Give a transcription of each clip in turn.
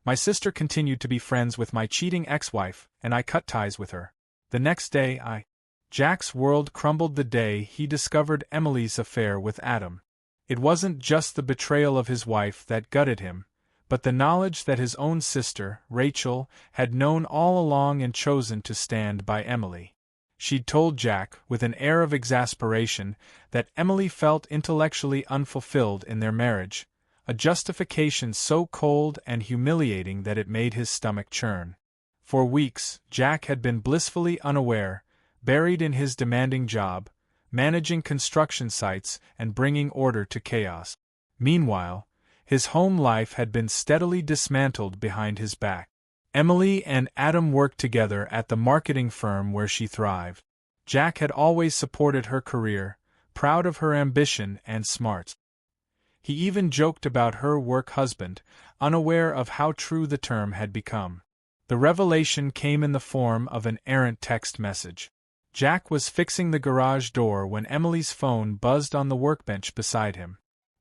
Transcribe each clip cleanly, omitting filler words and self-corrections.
My sister continued to be friends with my cheating ex-wife, and I cut ties with her. The next day Jack's world crumbled the day he discovered Emily's affair with Adam. It wasn't just the betrayal of his wife that gutted him, but the knowledge that his own sister, Rachel, had known all along and chosen to stand by Emily. She'd told Jack, with an air of exasperation, that Emily felt intellectually unfulfilled in their marriage, a justification so cold and humiliating that it made his stomach churn. For weeks, Jack had been blissfully unaware, buried in his demanding job, managing construction sites and bringing order to chaos. Meanwhile, his home life had been steadily dismantled behind his back. Emily and Adam worked together at the marketing firm where she thrived. Jack had always supported her career, proud of her ambition and smarts. He even joked about her work husband, unaware of how true the term had become. The revelation came in the form of an errant text message. Jack was fixing the garage door when Emily's phone buzzed on the workbench beside him.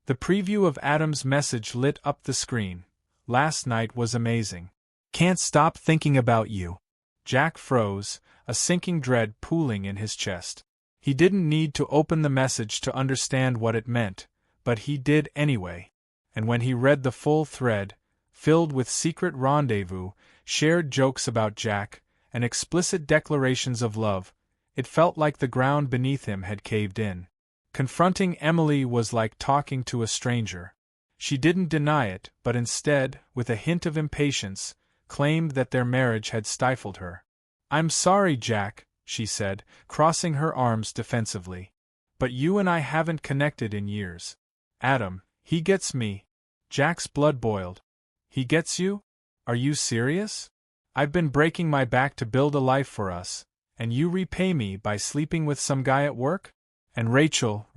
The preview of Adam's message lit up the screen. "Last night was amazing. Can't stop thinking about you." Jack froze, a sinking dread pooling in his chest. He didn't need to open the message to understand what it meant, but he did anyway. And when he read the full thread, filled with secret rendezvous, shared jokes about Jack, and explicit declarations of love, it felt like the ground beneath him had caved in. Confronting Emily was like talking to a stranger. She didn't deny it, but instead, with a hint of impatience, claimed that their marriage had stifled her. "I'm sorry, Jack," she said, crossing her arms defensively. "But you and I haven't connected in years. Adam, he gets me." Jack's blood boiled. "He gets you? Are you serious? I've been breaking my back to build a life for us, and you repay me by sleeping with some guy at work? And Rachel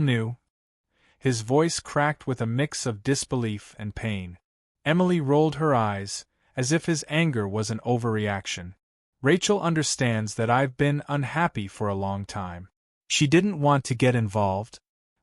knew?" His voice cracked with a mix of disbelief and pain. Emily rolled her eyes, as if his anger was an overreaction. "Rachel understands that I've been unhappy for a long time. She didn't want to get involved."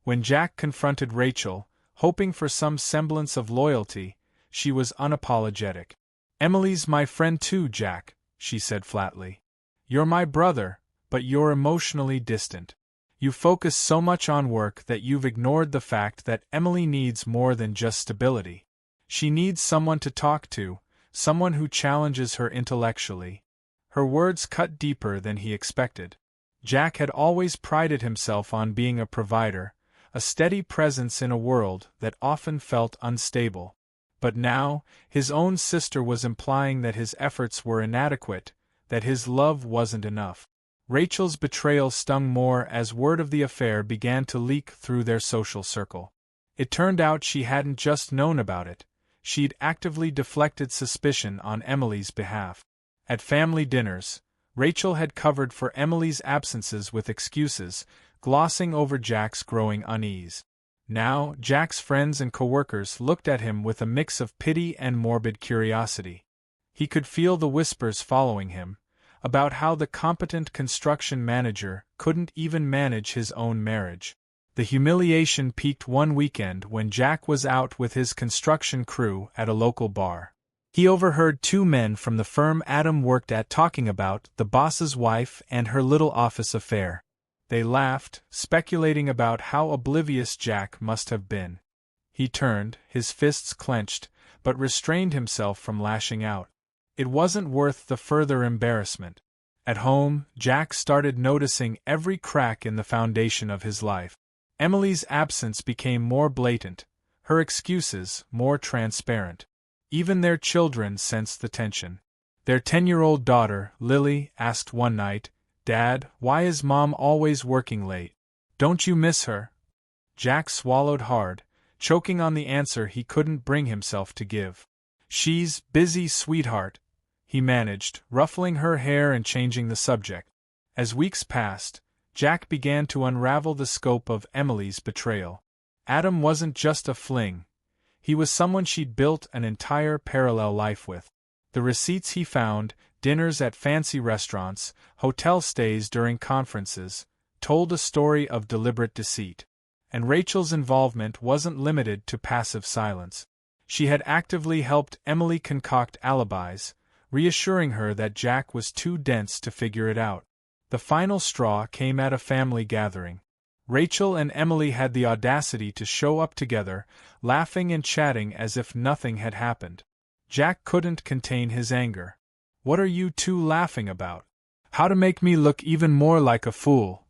When Jack confronted Rachel, hoping for some semblance of loyalty, she was unapologetic. "Emily's my friend too, Jack," she said flatly. "You're my brother, but you're emotionally distant. You focus so much on work that you've ignored the fact that Emily needs more than just stability. She needs someone to talk to, someone who challenges her intellectually." Her words cut deeper than he expected. Jack had always prided himself on being a provider, a steady presence in a world that often felt unstable. But now, his own sister was implying that his efforts were inadequate, that his love wasn't enough. Rachel's betrayal stung more as word of the affair began to leak through their social circle. It turned out she hadn't just known about it, she'd actively deflected suspicion on Emily's behalf. At family dinners, Rachel had covered for Emily's absences with excuses, glossing over Jack's growing unease. Now, Jack's friends and coworkers looked at him with a mix of pity and morbid curiosity. He could feel the whispers following him, about how the competent construction manager couldn't even manage his own marriage. The humiliation peaked one weekend when Jack was out with his construction crew at a local bar. He overheard two men from the firm Adam worked at talking about the boss's wife and her little office affair. They laughed, speculating about how oblivious Jack must have been. He turned, his fists clenched, but restrained himself from lashing out. It wasn't worth the further embarrassment. At home, Jack started noticing every crack in the foundation of his life. Emily's absence became more blatant, her excuses more transparent. Even their children sensed the tension. Their 10-year-old daughter, Lily, asked one night, "Dad, why is Mom always working late? Don't you miss her?" Jack swallowed hard, choking on the answer he couldn't bring himself to give. "She's busy, sweetheart," he managed, ruffling her hair and changing the subject. As weeks passed, Jack began to unravel the scope of Emily's betrayal. Adam wasn't just a fling. He was someone she'd built an entire parallel life with. The receipts he found, dinners at fancy restaurants, hotel stays during conferences, told a story of deliberate deceit. And Rachel's involvement wasn't limited to passive silence. She had actively helped Emily concoct alibis, reassuring her that Jack was too dense to figure it out. The final straw came at a family gathering. Rachel and Emily had the audacity to show up together, laughing and chatting as if nothing had happened. Jack couldn't contain his anger. "What are you two laughing about? How to make me look even more like a fool?"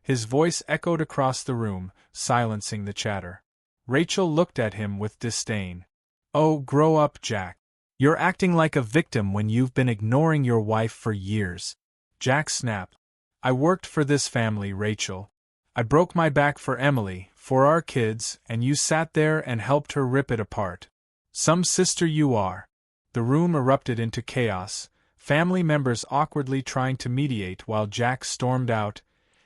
His voice echoed across the room, silencing the chatter. Rachel looked at him with disdain. "Oh, grow up, Jack. You're acting like a victim when you've been ignoring your wife for years." Jack snapped. "I worked for this family, Rachel. I broke my back for Emily, for our kids, and you sat there and helped her rip it apart. Some sister you are." The room erupted into chaos, family members awkwardly trying to mediate while Jack stormed out,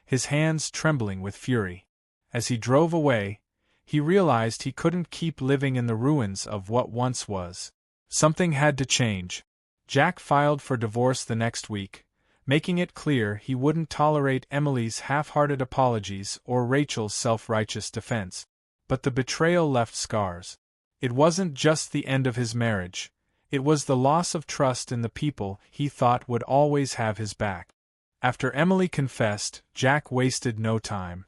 his hands trembling with fury. As he drove away, he realized he couldn't keep living in the ruins of what once was. Something had to change. Jack filed for divorce the next week, making it clear he wouldn't tolerate Emily's half-hearted apologies or Rachel's self-righteous defense. But the betrayal left scars. It wasn't just the end of his marriage. It was the loss of trust in the people he thought would always have his back. After Emily confessed, Jack wasted no time.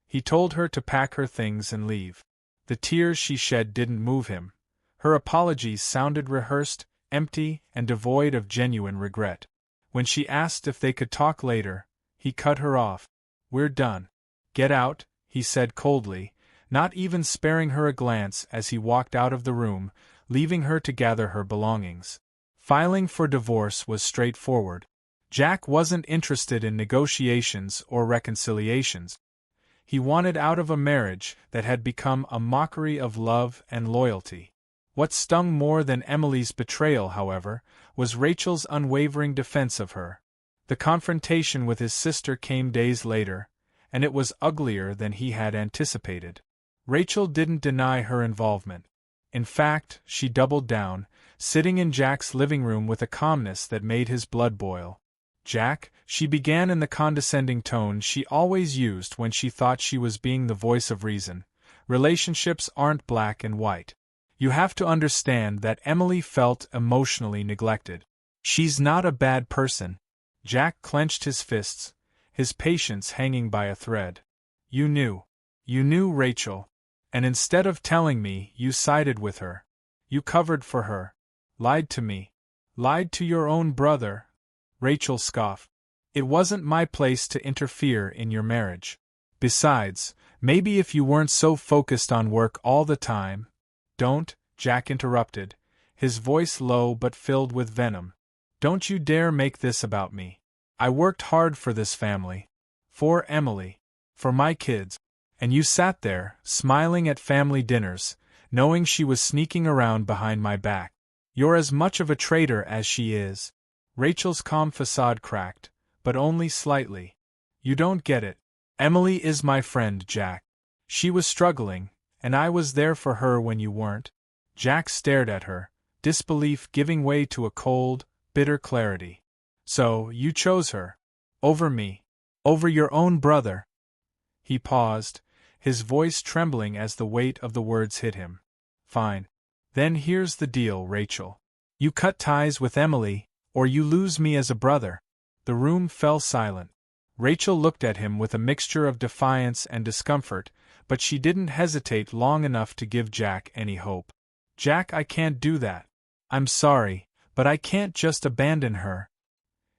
He told her to pack her things and leave. The tears she shed didn't move him. Her apologies sounded rehearsed, empty, and devoid of genuine regret. When she asked if they could talk later, he cut her off. "We're done. Get out," he said coldly, not even sparing her a glance as he walked out of the room, leaving her to gather her belongings. Filing for divorce was straightforward. Jack wasn't interested in negotiations or reconciliations. He wanted out of a marriage that had become a mockery of love and loyalty. What stung more than Emily's betrayal, however, was Rachel's unwavering defense of her. The confrontation with his sister came days later, and it was uglier than he had anticipated. Rachel didn't deny her involvement. In fact, she doubled down, sitting in Jack's living room with a calmness that made his blood boil. "Jack," she began in the condescending tone she always used when she thought she was being the voice of reason, "relationships aren't black and white. You have to understand that Emily felt emotionally neglected. She's not a bad person." Jack clenched his fists, his patience hanging by a thread. You knew Rachel. And instead of telling me, you sided with her. You covered for her. Lied to me. Lied to your own brother." Rachel scoffed. "It wasn't my place to interfere in your marriage. Besides, maybe if you weren't so focused on work all the time—" "Don't," Jack interrupted, his voice low but filled with venom. "Don't you dare make this about me. I worked hard for this family. For Emily. For my kids. And you sat there, smiling at family dinners, knowing she was sneaking around behind my back. You're as much of a traitor as she is." Rachel's calm facade cracked, but only slightly. "You don't get it. Emily is my friend, Jack. She was struggling, and I was there for her when you weren't." Jack stared at her, disbelief giving way to a cold, bitter clarity. "So, you chose her? Over me? Over your own brother?" He paused, his voice trembling as the weight of the words hit him. "Fine. Then here's the deal, Rachel. You cut ties with Emily, or you lose me as a brother." The room fell silent. Rachel looked at him with a mixture of defiance and discomfort, but she didn't hesitate long enough to give Jack any hope. "Jack, I can't do that. I'm sorry, but I can't just abandon her."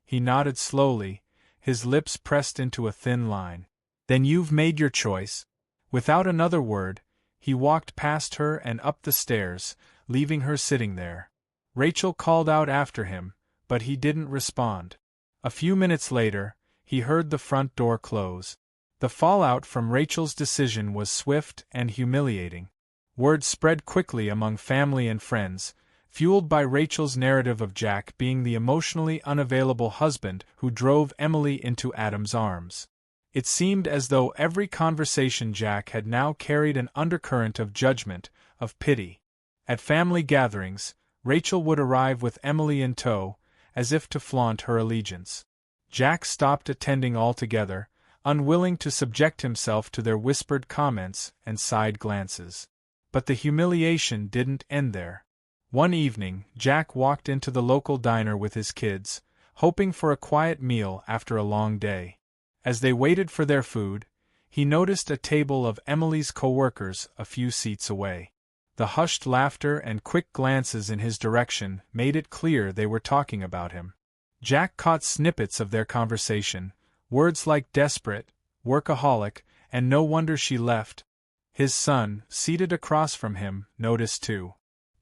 He nodded slowly, his lips pressed into a thin line. "Then you've made your choice." Without another word, he walked past her and up the stairs, leaving her sitting there. Rachel called out after him, but he didn't respond. A few minutes later, he heard the front door close. The fallout from Rachel's decision was swift and humiliating. Word spread quickly among family and friends, fueled by Rachel's narrative of Jack being the emotionally unavailable husband who drove Emily into Adam's arms. It seemed as though every conversation Jack had now carried an undercurrent of judgment, of pity. At family gatherings, Rachel would arrive with Emily in tow, as if to flaunt her allegiance. Jack stopped attending altogether, unwilling to subject himself to their whispered comments and side glances. But the humiliation didn't end there. One evening, Jack walked into the local diner with his kids, hoping for a quiet meal after a long day. As they waited for their food, he noticed a table of Emily's coworkers a few seats away. The hushed laughter and quick glances in his direction made it clear they were talking about him. Jack caught snippets of their conversation, words like desperate, workaholic, and no wonder she left. His son, seated across from him, noticed too.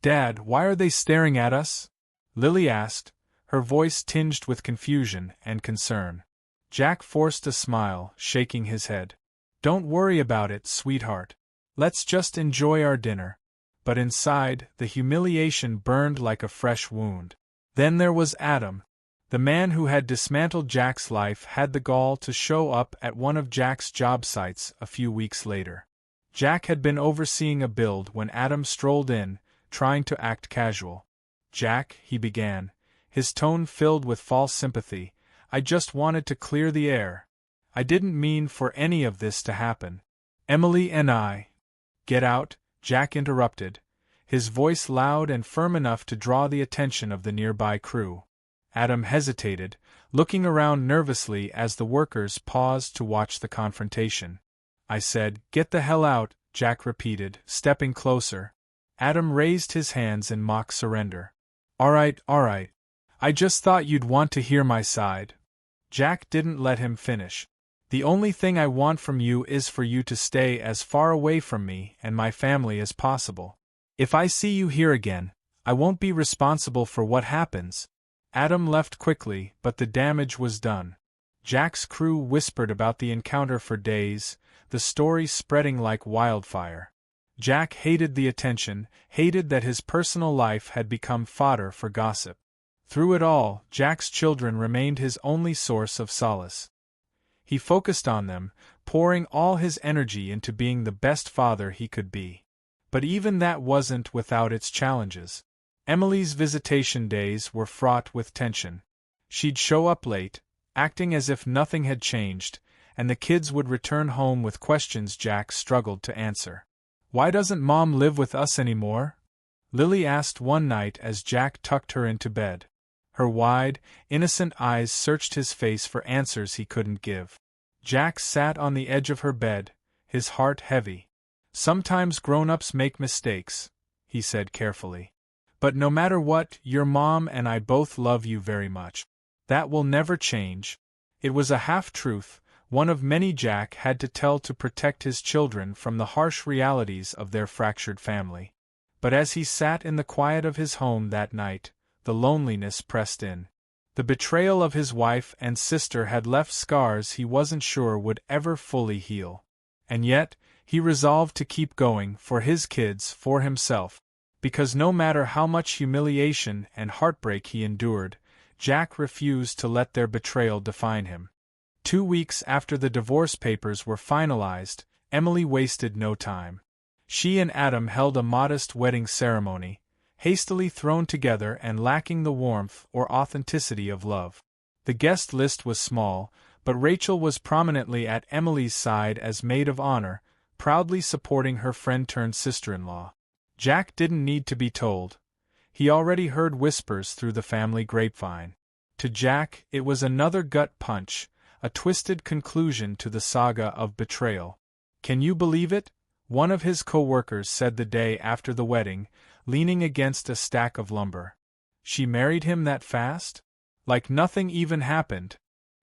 "Dad, why are they staring at us?" Lily asked, her voice tinged with confusion and concern. Jack forced a smile, shaking his head. "Don't worry about it, sweetheart. Let's just enjoy our dinner." But inside, the humiliation burned like a fresh wound. Then there was Adam. The man who had dismantled Jack's life had the gall to show up at one of Jack's job sites a few weeks later. Jack had been overseeing a build when Adam strolled in, trying to act casual. "Jack," he began, his tone filled with false sympathy, "I just wanted to clear the air. I didn't mean for any of this to happen. Emily and I—" "Get out," Jack interrupted, his voice loud and firm enough to draw the attention of the nearby crew. Adam hesitated, looking around nervously as the workers paused to watch the confrontation. "I said, get the hell out," Jack repeated, stepping closer. Adam raised his hands in mock surrender. All right. I just thought you'd want to hear my side." Jack didn't let him finish. "The only thing I want from you is for you to stay as far away from me and my family as possible. If I see you here again, I won't be responsible for what happens." Adam left quickly, but the damage was done. Jack's crew whispered about the encounter for days, the story spreading like wildfire. Jack hated the attention, hated that his personal life had become fodder for gossip. Through it all, Jack's children remained his only source of solace. He focused on them, pouring all his energy into being the best father he could be. But even that wasn't without its challenges. Emily's visitation days were fraught with tension. She'd show up late, acting as if nothing had changed, and the kids would return home with questions Jack struggled to answer. "Why doesn't Mom live with us anymore?" Lily asked one night as Jack tucked her into bed. Her wide, innocent eyes searched his face for answers he couldn't give. Jack sat on the edge of her bed, his heart heavy. "Sometimes grown-ups make mistakes," he said carefully. "But no matter what, your mom and I both love you very much. That will never change." It was a half-truth, one of many Jack had to tell to protect his children from the harsh realities of their fractured family. But as he sat in the quiet of his home that night, the loneliness pressed in. The betrayal of his wife and sister had left scars he wasn't sure would ever fully heal. And yet, he resolved to keep going, for his kids, for himself. Because no matter how much humiliation and heartbreak he endured, Jack refused to let their betrayal define him. 2 weeks after the divorce papers were finalized, Emily wasted no time. She and Adam held a modest wedding ceremony, hastily thrown together and lacking the warmth or authenticity of love. The guest list was small, but Rachel was prominently at Emily's side as maid of honor, proudly supporting her friend-turned-sister-in-law. Jack didn't need to be told. He already heard whispers through the family grapevine. To Jack, it was another gut punch, a twisted conclusion to the saga of betrayal. "Can you believe it?" one of his co-workers said the day after the wedding, leaning against a stack of lumber. "She married him that fast? Like nothing even happened."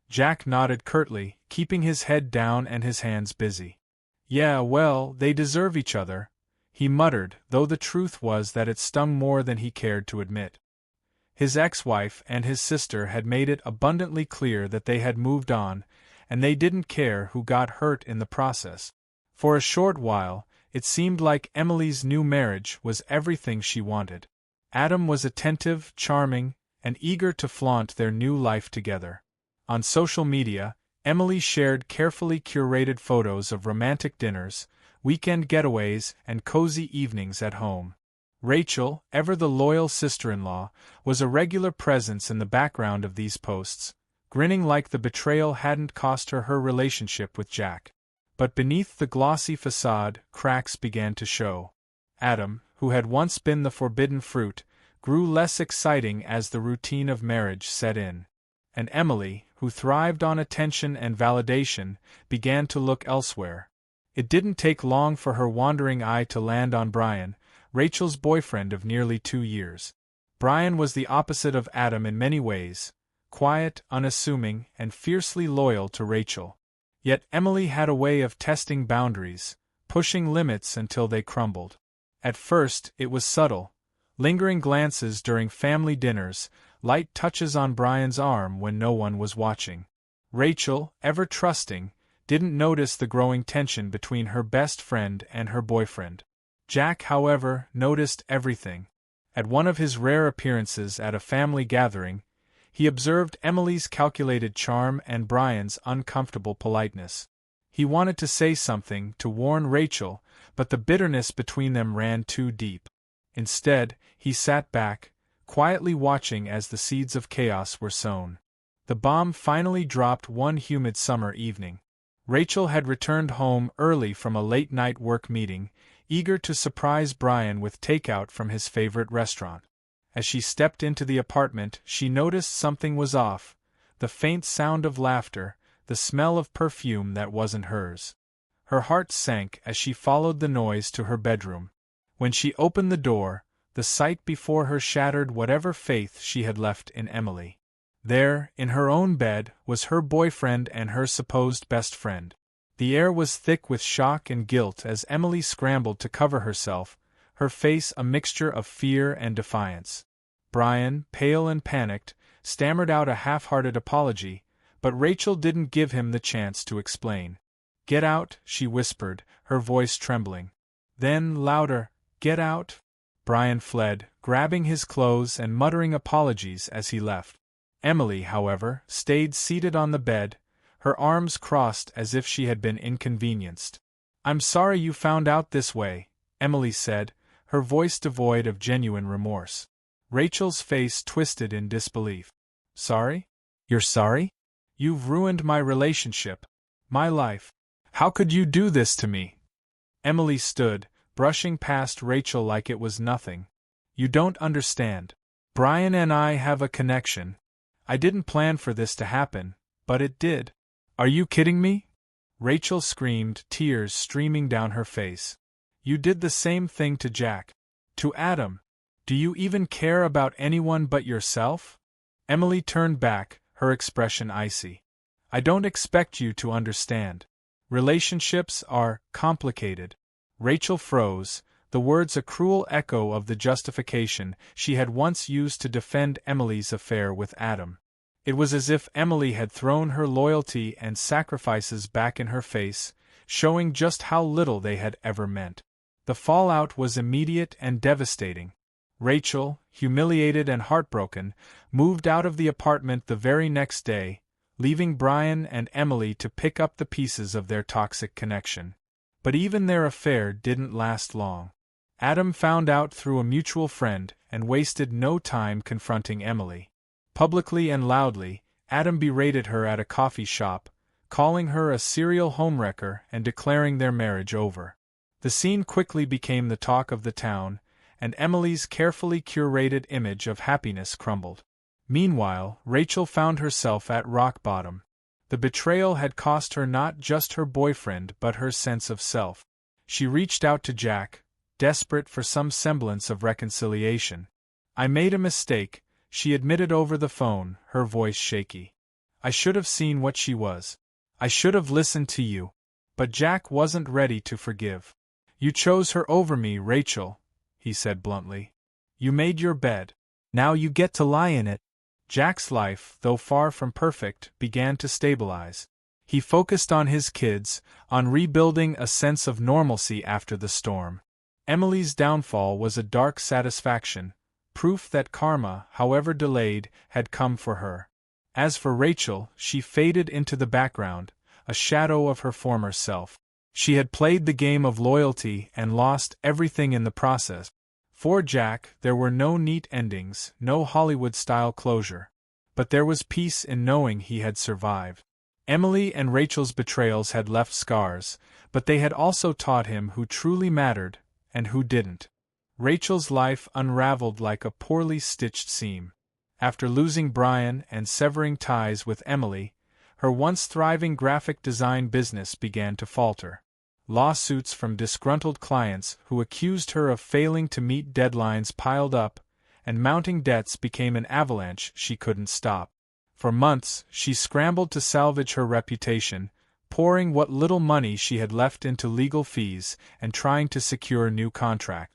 Jack nodded curtly, keeping his head down and his hands busy. "Yeah, well, they deserve each other," he muttered, though the truth was that it stung more than he cared to admit. His ex-wife and his sister had made it abundantly clear that they had moved on, and they didn't care who got hurt in the process. For a short while, it seemed like Emily's new marriage was everything she wanted. Adam was attentive, charming, and eager to flaunt their new life together. On social media, Emily shared carefully curated photos of romantic dinners, weekend getaways, and cozy evenings at home. Rachel, ever the loyal sister-in-law, was a regular presence in the background of these posts, grinning like the betrayal hadn't cost her her relationship with Jack. But beneath the glossy facade, cracks began to show. Adam, who had once been the forbidden fruit, grew less exciting as the routine of marriage set in. And Emily, who thrived on attention and validation, began to look elsewhere. It didn't take long for her wandering eye to land on Brian, Rachel's boyfriend of nearly 2 years. Brian was the opposite of Adam in many ways, quiet, unassuming, and fiercely loyal to Rachel. Yet Emily had a way of testing boundaries, pushing limits until they crumbled. At first, it was subtle. Lingering glances during family dinners, light touches on Brian's arm when no one was watching. Rachel, ever trusting, didn't notice the growing tension between her best friend and her boyfriend. Jack, however, noticed everything. At one of his rare appearances at a family gathering, he observed Emily's calculated charm and Brian's uncomfortable politeness. He wanted to say something to warn Rachel, but the bitterness between them ran too deep. Instead, he sat back, quietly watching as the seeds of chaos were sown. The bomb finally dropped one humid summer evening. Rachel had returned home early from a late-night work meeting, eager to surprise Brian with takeout from his favorite restaurant. As she stepped into the apartment, she noticed something was off: the faint sound of laughter, the smell of perfume that wasn't hers. Her heart sank as she followed the noise to her bedroom. When she opened the door, the sight before her shattered whatever faith she had left in Emily. There, in her own bed, was her boyfriend and her supposed best friend. The air was thick with shock and guilt as Emily scrambled to cover herself, her face a mixture of fear and defiance. Brian, pale and panicked, stammered out a half-hearted apology, but Rachel didn't give him the chance to explain. "Get out," she whispered, her voice trembling. Then, louder, "Get out!" Brian fled, grabbing his clothes and muttering apologies as he left. Emily, however, stayed seated on the bed, her arms crossed as if she had been inconvenienced. "I'm sorry you found out this way," Emily said, her voice devoid of genuine remorse. Rachel's face twisted in disbelief. "Sorry? You're sorry? You've ruined my relationship, my life. How could you do this to me?" Emily stood, brushing past Rachel like it was nothing. "You don't understand. Brian and I have a connection. I didn't plan for this to happen, but it did." "Are you kidding me?" Rachel screamed, tears streaming down her face. "You did the same thing to Jack. To Adam. Do you even care about anyone but yourself?" Emily turned back, her expression icy. "I don't expect you to understand. Relationships are complicated." Rachel froze, the words a cruel echo of the justification she had once used to defend Emily's affair with Adam. It was as if Emily had thrown her loyalty and sacrifices back in her face, showing just how little they had ever meant. The fallout was immediate and devastating. Rachel, humiliated and heartbroken, moved out of the apartment the very next day, leaving Brian and Emily to pick up the pieces of their toxic connection. But even their affair didn't last long. Adam found out through a mutual friend and wasted no time confronting Emily. Publicly and loudly, Adam berated her at a coffee shop, calling her a serial homewrecker and declaring their marriage over. The scene quickly became the talk of the town, and Emily's carefully curated image of happiness crumbled. Meanwhile, Rachel found herself at rock bottom. The betrayal had cost her not just her boyfriend but her sense of self. She reached out to Jack, desperate for some semblance of reconciliation. "I made a mistake," she admitted over the phone, her voice shaky. "I should have seen what she was. I should have listened to you." But Jack wasn't ready to forgive. "You chose her over me, Rachel," he said bluntly. "You made your bed. Now you get to lie in it." Jack's life, though far from perfect, began to stabilize. He focused on his kids, on rebuilding a sense of normalcy after the storm. Emily's downfall was a dark satisfaction, proof that karma, however delayed, had come for her. As for Rachel, she faded into the background, a shadow of her former self. She had played the game of loyalty and lost everything in the process. For Jack, there were no neat endings, no Hollywood-style closure. But there was peace in knowing he had survived. Emily and Rachel's betrayals had left scars, but they had also taught him who truly mattered, and who didn't. Rachel's life unraveled like a poorly stitched seam. After losing Brian and severing ties with Emily, her once thriving graphic design business began to falter. Lawsuits from disgruntled clients who accused her of failing to meet deadlines piled up, and mounting debts became an avalanche she couldn't stop. For months, she scrambled to salvage her reputation, pouring what little money she had left into legal fees and trying to secure new contracts.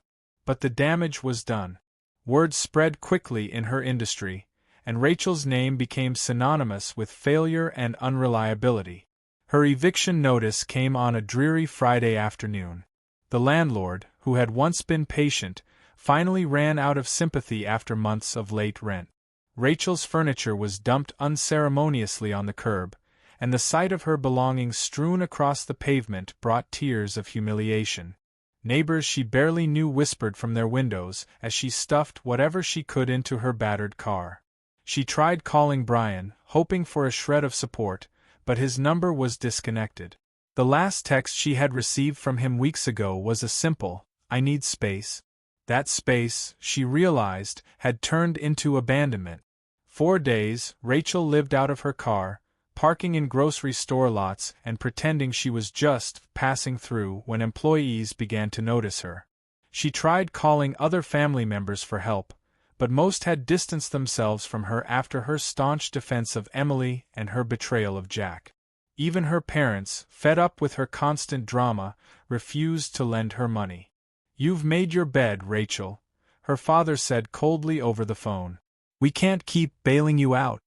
But the damage was done. Word spread quickly in her industry, and Rachel's name became synonymous with failure and unreliability. Her eviction notice came on a dreary Friday afternoon. The landlord, who had once been patient, finally ran out of sympathy after months of late rent. Rachel's furniture was dumped unceremoniously on the curb, and the sight of her belongings strewn across the pavement brought tears of humiliation. Neighbors she barely knew whispered from their windows as she stuffed whatever she could into her battered car. She tried calling Brian, hoping for a shred of support, but his number was disconnected. The last text she had received from him weeks ago was a simple, "I need space." That space, she realized, had turned into abandonment. 4 days, Rachel lived out of her car, parking in grocery store lots and pretending she was just passing through when employees began to notice her. She tried calling other family members for help, but most had distanced themselves from her after her staunch defense of Emily and her betrayal of Jack. Even her parents, fed up with her constant drama, refused to lend her money. "You've made your bed, Rachel," her father said coldly over the phone. "We can't keep bailing you out."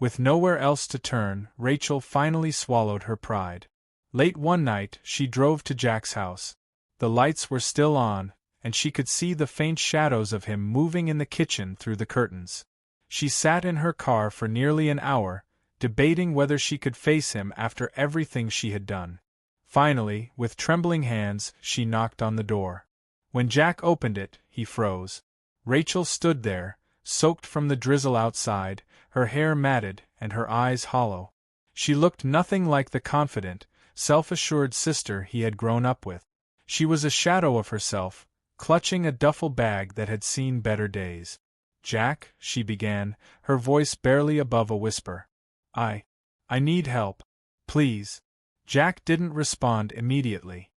With nowhere else to turn, Rachel finally swallowed her pride. Late one night, she drove to Jack's house. The lights were still on, and she could see the faint shadows of him moving in the kitchen through the curtains. She sat in her car for nearly an hour, debating whether she could face him after everything she had done. Finally, with trembling hands, she knocked on the door. When Jack opened it, he froze. Rachel stood there, soaked from the drizzle outside, her hair matted and her eyes hollow. She looked nothing like the confident, self-assured sister he had grown up with. She was a shadow of herself, clutching a duffel bag that had seen better days. "Jack," she began, her voice barely above a whisper. I need help. Please." Jack didn't respond immediately.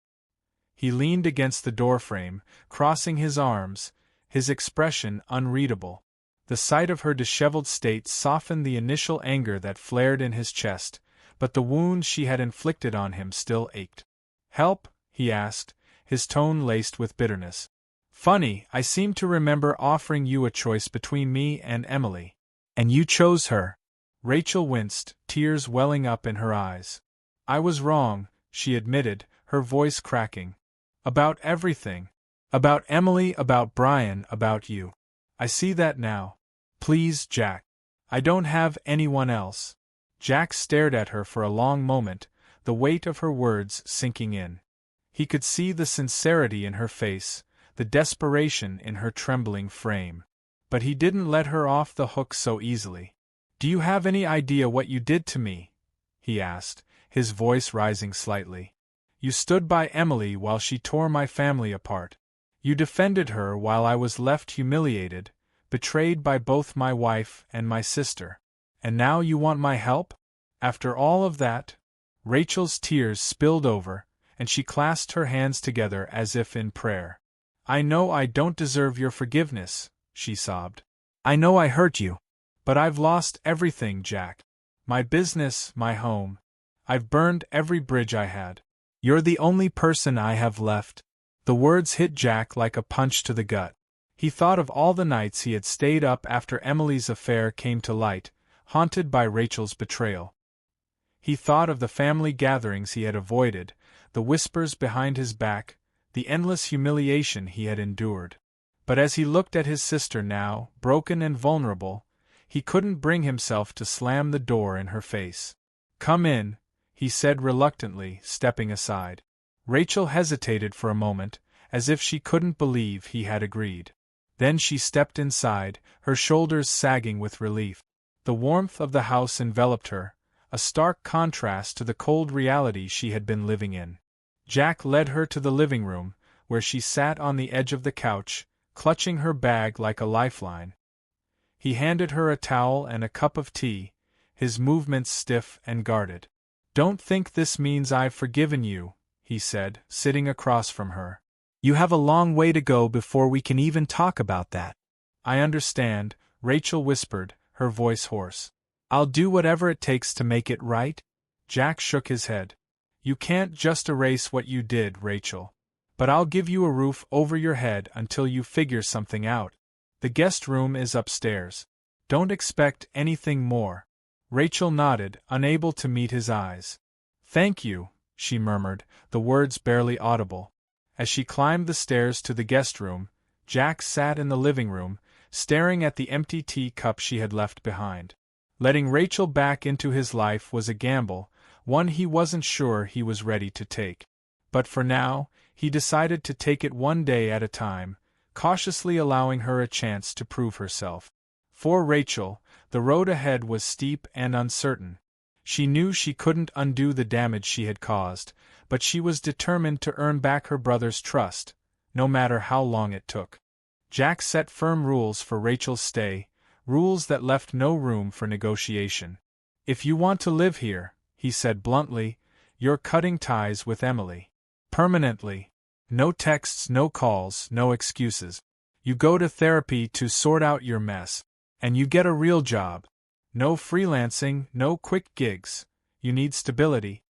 He leaned against the doorframe, crossing his arms, his expression unreadable. The sight of her disheveled state softened the initial anger that flared in his chest, but the wound she had inflicted on him still ached. "Help?" he asked, his tone laced with bitterness. "Funny, I seem to remember offering you a choice between me and Emily. And you chose her." Rachel winced, tears welling up in her eyes. "I was wrong," she admitted, her voice cracking. "About everything. About Emily, about Brian, about you. I see that now. Please, Jack. I don't have anyone else." Jack stared at her for a long moment, the weight of her words sinking in. He could see the sincerity in her face, the desperation in her trembling frame. But he didn't let her off the hook so easily. "Do you have any idea what you did to me?" he asked, his voice rising slightly. "You stood by Emily while she tore my family apart. You defended her while I was left humiliated, betrayed by both my wife and my sister. And now you want my help? After all of that?" Rachel's tears spilled over, and she clasped her hands together as if in prayer. "I know I don't deserve your forgiveness," she sobbed. "I know I hurt you. But I've lost everything, Jack. My business, my home. I've burned every bridge I had. You're the only person I have left." The words hit Jack like a punch to the gut. He thought of all the nights he had stayed up after Emily's affair came to light, haunted by Rachel's betrayal. He thought of the family gatherings he had avoided, the whispers behind his back, the endless humiliation he had endured. But as he looked at his sister now, broken and vulnerable, he couldn't bring himself to slam the door in her face. "Come in," he said reluctantly, stepping aside. Rachel hesitated for a moment, as if she couldn't believe he had agreed. Then she stepped inside, her shoulders sagging with relief. The warmth of the house enveloped her, a stark contrast to the cold reality she had been living in. Jack led her to the living room, where she sat on the edge of the couch, clutching her bag like a lifeline. He handed her a towel and a cup of tea, his movements stiff and guarded. "Don't think this means I've forgiven you," he said, sitting across from her. "You have a long way to go before we can even talk about that." "I understand," Rachel whispered, her voice hoarse. "I'll do whatever it takes to make it right." Jack shook his head. "You can't just erase what you did, Rachel. But I'll give you a roof over your head until you figure something out. The guest room is upstairs. Don't expect anything more." Rachel nodded, unable to meet his eyes. "Thank you," she murmured, the words barely audible. As she climbed the stairs to the guest room, Jack sat in the living room, staring at the empty tea cup she had left behind. Letting Rachel back into his life was a gamble, one he wasn't sure he was ready to take. But for now, he decided to take it one day at a time, cautiously allowing her a chance to prove herself. For Rachel, the road ahead was steep and uncertain. She knew she couldn't undo the damage she had caused, but she was determined to earn back her brother's trust, no matter how long it took. Jack set firm rules for Rachel's stay, rules that left no room for negotiation. "If you want to live here," he said bluntly, "you're cutting ties with Emily. Permanently. No texts, no calls, no excuses. You go to therapy to sort out your mess. And you get a real job. No freelancing, no quick gigs. You need stability."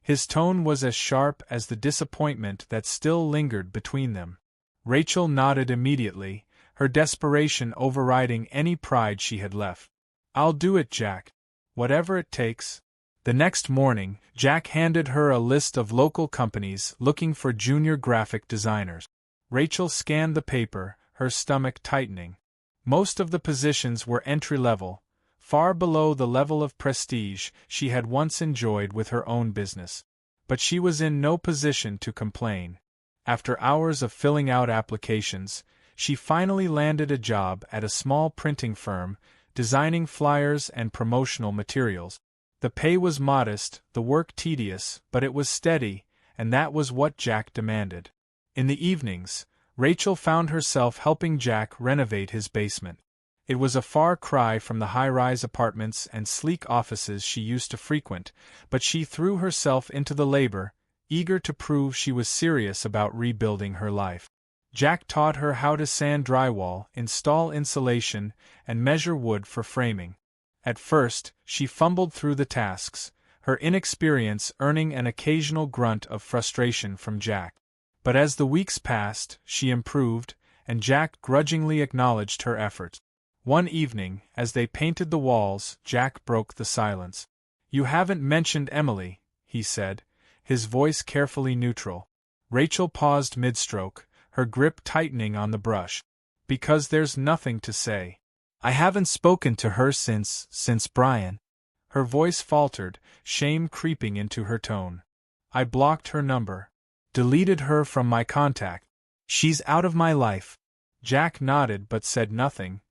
His tone was as sharp as the disappointment that still lingered between them. Rachel nodded immediately, her desperation overriding any pride she had left. "I'll do it, Jack. Whatever it takes." The next morning, Jack handed her a list of local companies looking for junior graphic designers. Rachel scanned the paper, her stomach tightening. Most of the positions were entry-level, far below the level of prestige she had once enjoyed with her own business. But she was in no position to complain. After hours of filling out applications, she finally landed a job at a small printing firm, designing flyers and promotional materials. The pay was modest, the work tedious, but it was steady, and that was what Jack demanded. In the evenings, Rachel found herself helping Jack renovate his basement. It was a far cry from the high-rise apartments and sleek offices she used to frequent, but she threw herself into the labor, eager to prove she was serious about rebuilding her life. Jack taught her how to sand drywall, install insulation, and measure wood for framing. At first, she fumbled through the tasks, her inexperience earning an occasional grunt of frustration from Jack. But as the weeks passed, she improved, and Jack grudgingly acknowledged her effort. One evening, as they painted the walls, Jack broke the silence. "You haven't mentioned Emily," he said, his voice carefully neutral. Rachel paused mid-stroke, her grip tightening on the brush. "Because there's nothing to say. I haven't spoken to her since Brian." Her voice faltered, shame creeping into her tone. "I blocked her number. Deleted her from my contact. She's out of my life." Jack nodded but said nothing,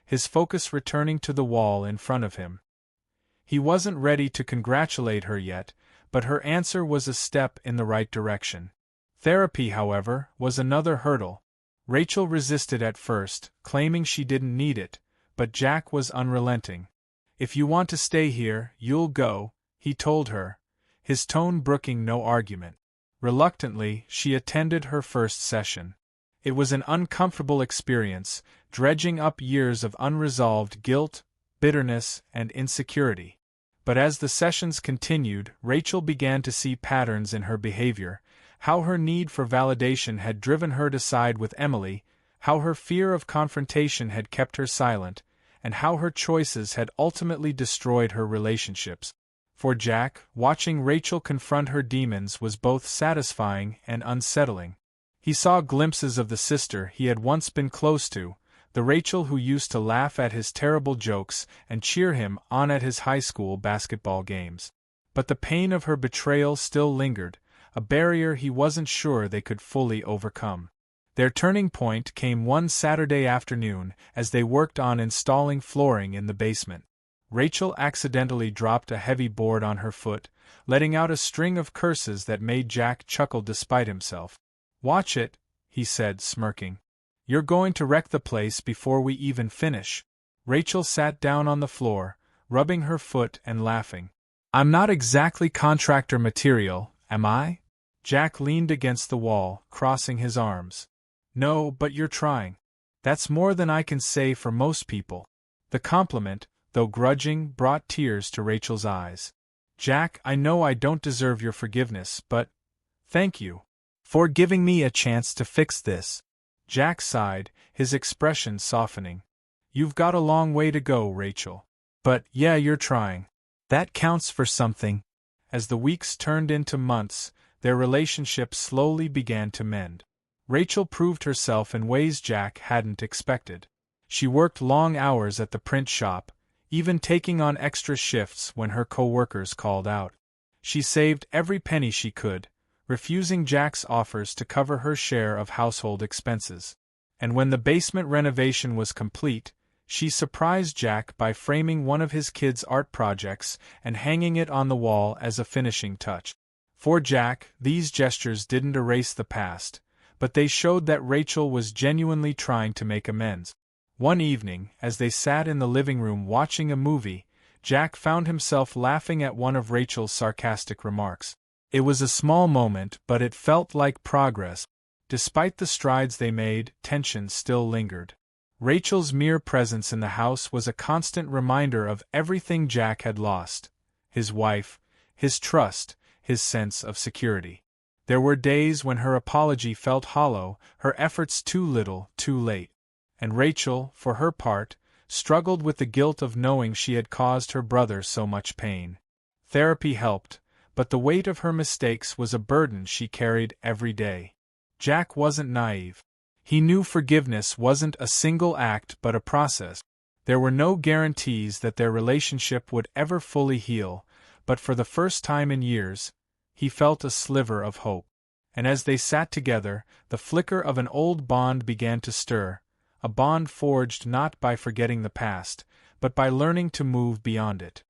his focus returning to the wall in front of him. He wasn't ready to congratulate her yet, but her answer was a step in the right direction. Therapy, however, was another hurdle. Rachel resisted at first, claiming she didn't need it, but Jack was unrelenting. "If you want to stay here, you'll go," he told her, his tone brooking no argument. Reluctantly, she attended her first session. It was an uncomfortable experience, dredging up years of unresolved guilt, bitterness, and insecurity. But as the sessions continued, Rachel began to see patterns in her behavior, how her need for validation had driven her to side with Emily, how her fear of confrontation had kept her silent, and how her choices had ultimately destroyed her relationships. For Jack, watching Rachel confront her demons was both satisfying and unsettling. He saw glimpses of the sister he had once been close to, the Rachel who used to laugh at his terrible jokes and cheer him on at his high school basketball games. But the pain of her betrayal still lingered, a barrier he wasn't sure they could fully overcome. Their turning point came one Saturday afternoon as they worked on installing flooring in the basement. Rachel accidentally dropped a heavy board on her foot, letting out a string of curses that made Jack chuckle despite himself. "Watch it," he said, smirking. You're going to wreck the place before we even finish. Rachel sat down on the floor, rubbing her foot and laughing. I'm not exactly contractor material, am I? Jack leaned against the wall, crossing his arms. No, but you're trying. That's more than I can say for most people. The compliment, though grudging, brought tears to Rachel's eyes. Jack, I know I don't deserve your forgiveness, but thank you for giving me a chance to fix this. Jack sighed, his expression softening. You've got a long way to go, Rachel. But, yeah, you're trying. That counts for something. As the weeks turned into months, their relationship slowly began to mend. Rachel proved herself in ways Jack hadn't expected. She worked long hours at the print shop, even taking on extra shifts when her co-workers called out. She saved every penny she could, refusing Jack's offers to cover her share of household expenses. And when the basement renovation was complete, she surprised Jack by framing one of his kids' art projects and hanging it on the wall as a finishing touch. For Jack, these gestures didn't erase the past, but they showed that Rachel was genuinely trying to make amends. One evening, as they sat in the living room watching a movie, Jack found himself laughing at one of Rachel's sarcastic remarks. It was a small moment, but it felt like progress. Despite the strides they made, tension still lingered. Rachel's mere presence in the house was a constant reminder of everything Jack had lost: his wife, his trust, his sense of security. There were days when her apology felt hollow, her efforts too little, too late. And Rachel, for her part, struggled with the guilt of knowing she had caused her brother so much pain. Therapy helped, but the weight of her mistakes was a burden she carried every day. Jack wasn't naive. He knew forgiveness wasn't a single act but a process. There were no guarantees that their relationship would ever fully heal, but for the first time in years, he felt a sliver of hope. And as they sat together, the flicker of an old bond began to stir, a bond forged not by forgetting the past, but by learning to move beyond it.